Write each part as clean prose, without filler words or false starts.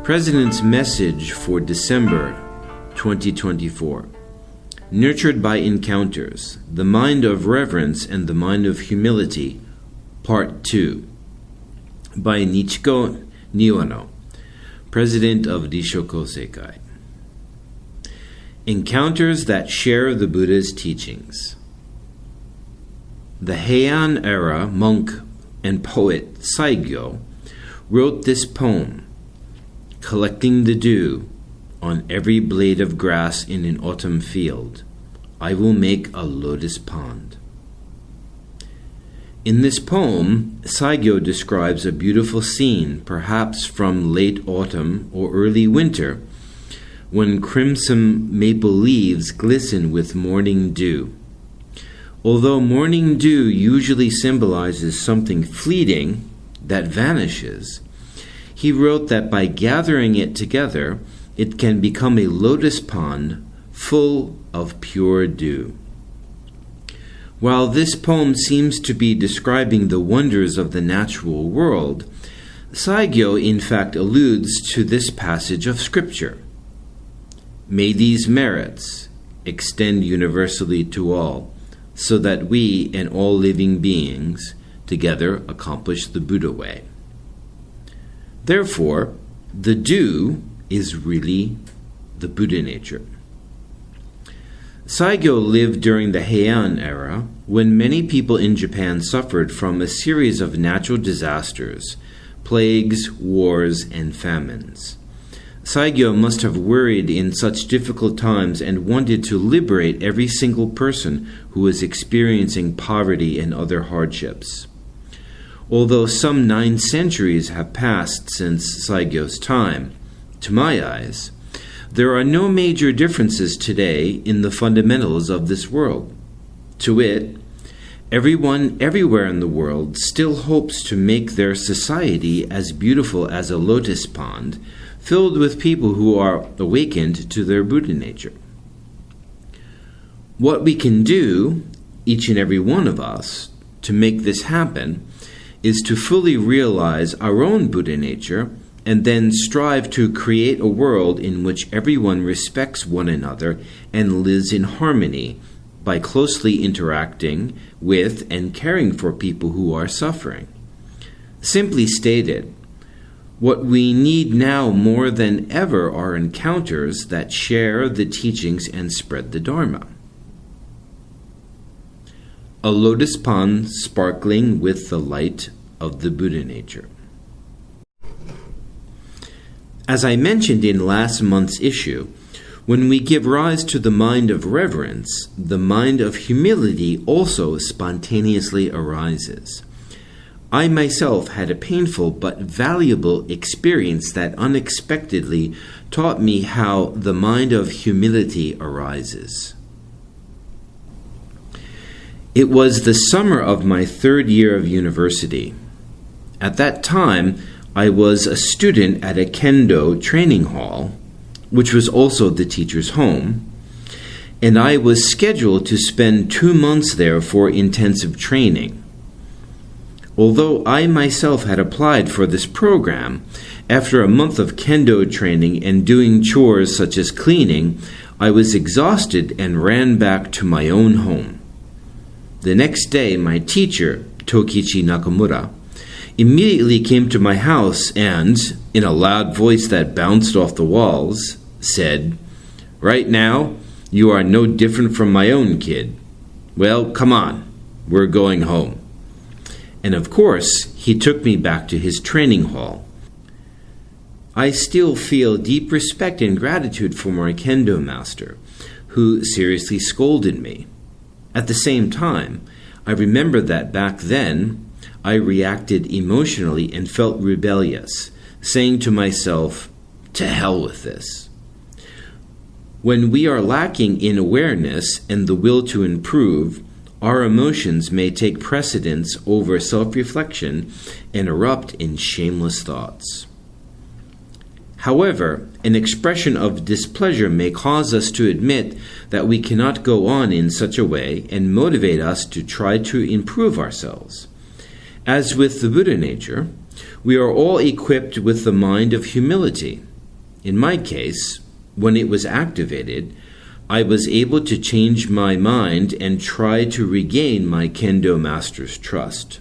President's Message for December 2024. Nurtured by Encounters, the Mind of Reverence and the Mind of Humility, Part 2, by Nichiko Niwano, President of Risho Kosei-kai. Encounters that share the Buddha's teachings. The Heian era monk and poet Saigyo wrote this poem, collecting the dew on every blade of grass in an autumn field. I will make a lotus pond. In this poem, Saigyo describes a beautiful scene, perhaps from late autumn or early winter, when crimson maple leaves glisten with morning dew. Although morning dew usually symbolizes something fleeting that vanishes, he wrote that by gathering it together, it can become a lotus pond full of pure dew. While this poem seems to be describing the wonders of the natural world, Saigyo in fact alludes to this passage of Scripture. May these merits extend universally to all, so that we and all living beings together accomplish the Buddha way. Therefore, the dew is really the Buddha nature. Saigyo lived during the Heian era, when many people in Japan suffered from a series of natural disasters, plagues, wars, and famines. Saigyo must have worried in such difficult times and wanted to liberate every single person who was experiencing poverty and other hardships. Although some 9 centuries have passed since Saigyo's time, to my eyes, there are no major differences today in the fundamentals of this world. To wit, everyone everywhere in the world still hopes to make their society as beautiful as a lotus pond, filled with people who are awakened to their Buddha nature. What we can do, each and every one of us, to make this happen is to fully realize our own Buddha nature and then strive to create a world in which everyone respects one another and lives in harmony by closely interacting with and caring for people who are suffering. Simply stated, what we need now more than ever are encounters that share the teachings and spread the Dharma. A lotus pond sparkling with the light of the Buddha nature. As I mentioned in last month's issue, when we give rise to the mind of reverence, the mind of humility also spontaneously arises. I myself had a painful but valuable experience that unexpectedly taught me how the mind of humility arises. It was the summer of my 3rd year of university. At that time, I was a student at a kendo training hall, which was also the teacher's home, and I was scheduled to spend 2 months there for intensive training. Although I myself had applied for this program, after a month of kendo training and doing chores such as cleaning, I was exhausted and ran back to my own home. The next day, my teacher, Tokichi Nakamura, immediately came to my house and, in a loud voice that bounced off the walls, said, "Right now, you are no different from my own kid. Well, come on, we're going home." And of course, he took me back to his training hall. I still feel deep respect and gratitude for my kendo master, who seriously scolded me. At the same time, I remember that back then, I reacted emotionally and felt rebellious, saying to myself, "To hell with this." When we are lacking in awareness and the will to improve, our emotions may take precedence over self-reflection and erupt in shameless thoughts. However, an expression of displeasure may cause us to admit that we cannot go on in such a way and motivate us to try to improve ourselves. As with the Buddha nature, we are all equipped with the mind of humility, in my case, when it was activated, I was able to change my mind and try to regain my Kendo master's trust.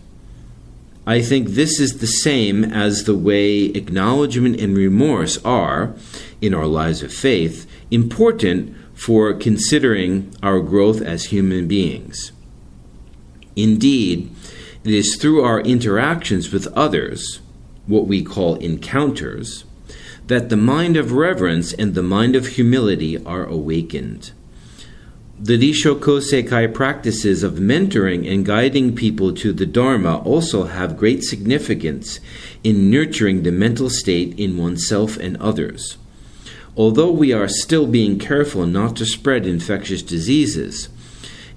I think this is the same as the way acknowledgement and remorse are, in our lives of faith, important for considering our growth as human beings. Indeed, it is through our interactions with others, what we call encounters, that the mind of reverence and the mind of humility are awakened. The Risho Kosei-kai practices of mentoring and guiding people to the Dharma also have great significance in nurturing the mental state in oneself and others. Although we are still being careful not to spread infectious diseases,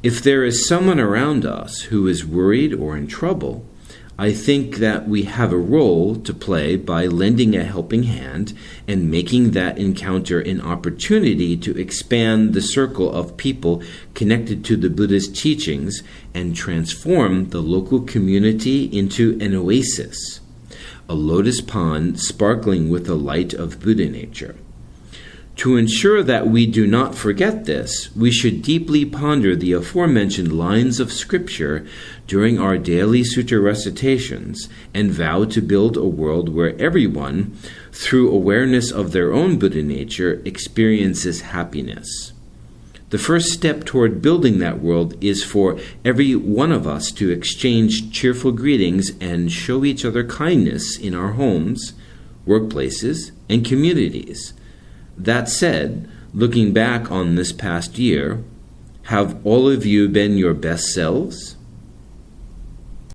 if there is someone around us who is worried or in trouble, I think that we have a role to play by lending a helping hand and making that encounter an opportunity to expand the circle of people connected to the Buddha's teachings and transform the local community into an oasis, a lotus pond sparkling with the light of Buddha nature. To ensure that we do not forget this, we should deeply ponder the aforementioned lines of Scripture during our daily sutta recitations and vow to build a world where everyone, through awareness of their own Buddha nature, experiences happiness. The first step toward building that world is for every one of us to exchange cheerful greetings and show each other kindness in our homes, workplaces, and communities. That said, looking back on this past year, have all of you been your best selves?